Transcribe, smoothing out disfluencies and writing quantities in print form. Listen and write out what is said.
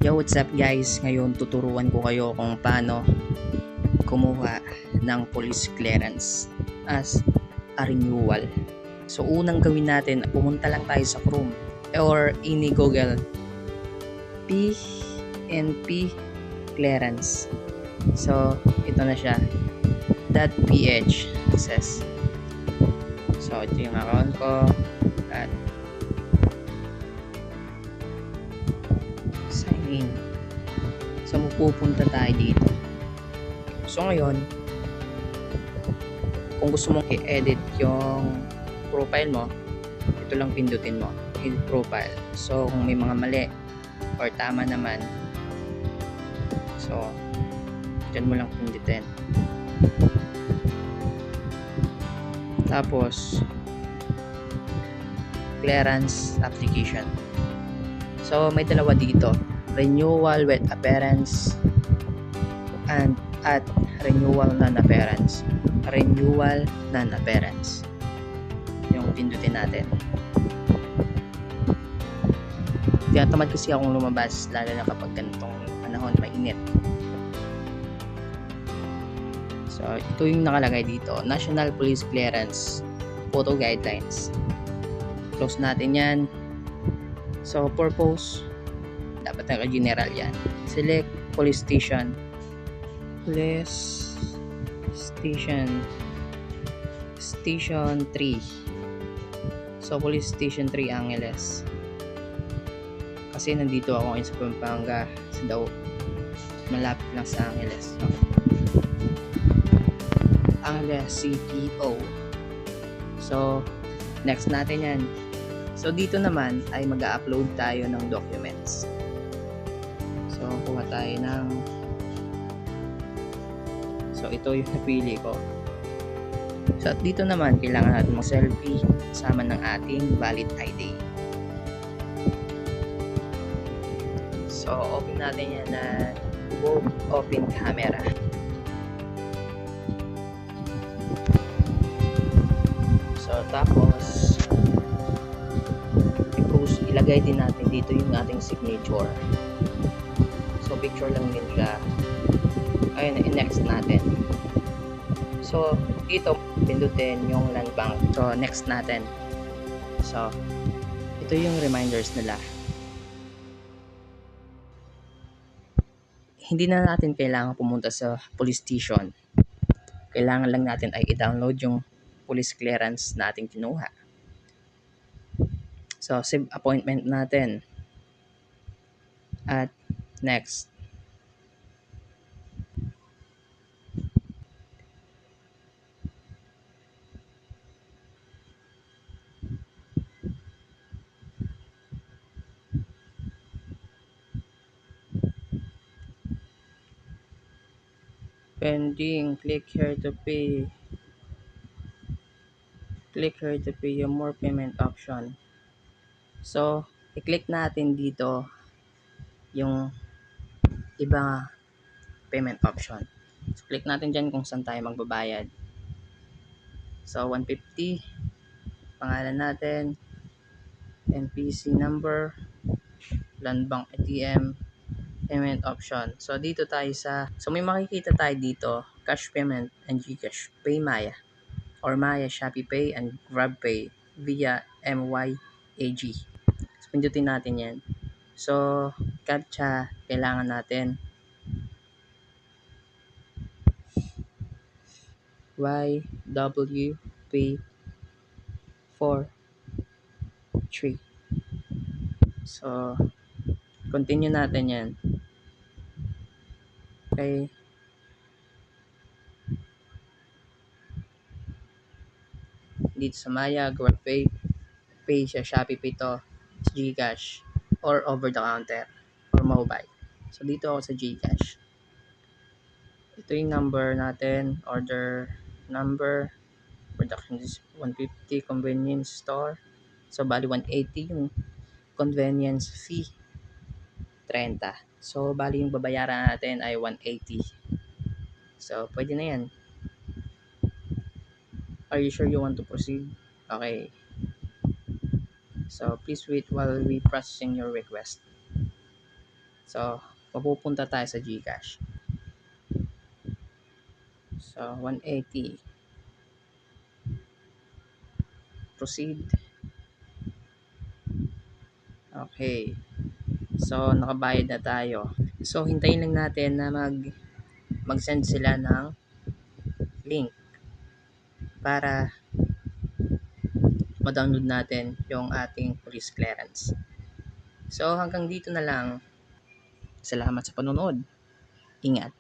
Yo, what's up guys? Ngayon tuturuan ko kayo kung paano kumuha ng police clearance as a renewal. So unang gawin natin, pumunta lang tayo sa Chrome or ini Google PNP clearance. So ito na siya, .ph access. So ito yung account ko at sign in. So pupunta tayo dito. So ngayon, kung gusto mong i-edit yung profile mo, ito lang pindutin mo, edit profile. So kung may mga mali or tama naman, so dyan mo lang pindutin. Tapos clearance application. So may dalawa dito, renewal with appearance and at renewal non-appearance. Renewal non-appearance yung pindutin natin. Tinatamad kasi akong lumabas, lalo na kapag ganitong panahon, mainit. So ito yung nakalagay dito, National Police Clearance Photo Guidelines. Close natin yan. So purpose, dapat naka-general yan. Select police station. Station 3. So police station 3 Angeles. Kasi nandito ako sa Pampanga, sa daw malapit lang sa Angeles. So, Angeles CPO. So next natin yan. So dito naman ay mag-upload tayo ng documents. So kuha tayo ng, so ito yung napili ko. So at dito naman kailangan natin mag-selfie kasama ng ating valid ID. So open natin yan na open camera. So tapos ilagay din natin dito yung ating signature. So picture lang din siya. Ayun, i-next natin. So dito pindutin yung land bank. So next natin. So ito yung reminders nila. Hindi na natin kailangan pumunta sa police station. Kailangan lang natin ay i-download yung police clearance na ating kinuha. So save appointment natin. At next. Pending, click here to pay. Click here to pay yung more payment option. So i-click natin dito yung iba payment option. So click natin dyan kung saan tayo magbabayad. So 150, pangalan natin, NPC number, land bank ATM, payment option. So dito tayo sa, so may makikita tayo dito, cash payment and GCash, Pay Maya or Maya, Shopee Pay and GrabPay via MYAG. So pindutin natin yan. So CAPTCHA kailangan natin, YWP43. So continue natin yan. Okay. Dito sa Maya, GrabPay, Pay sa Shopee Pay to, GCash, or over the counter, or mobile. So dito ako sa GCash. Ito yung number natin, order number, production is 150, convenience store. So bali 180 yung convenience fee, 30. So bali yung babayaran natin ay 180. So pwede na yan. Are you sure you want to proceed? Okay. So please wait while we processing your request. So, mapupunta tayo sa GCash. So, 180. Proceed. Okay. So, nakabayad na tayo. So, hintayin lang natin na mag-send sila ng link para ma-download natin yung ating police clearance. So, hanggang dito na lang. Salamat sa panonood. Ingat.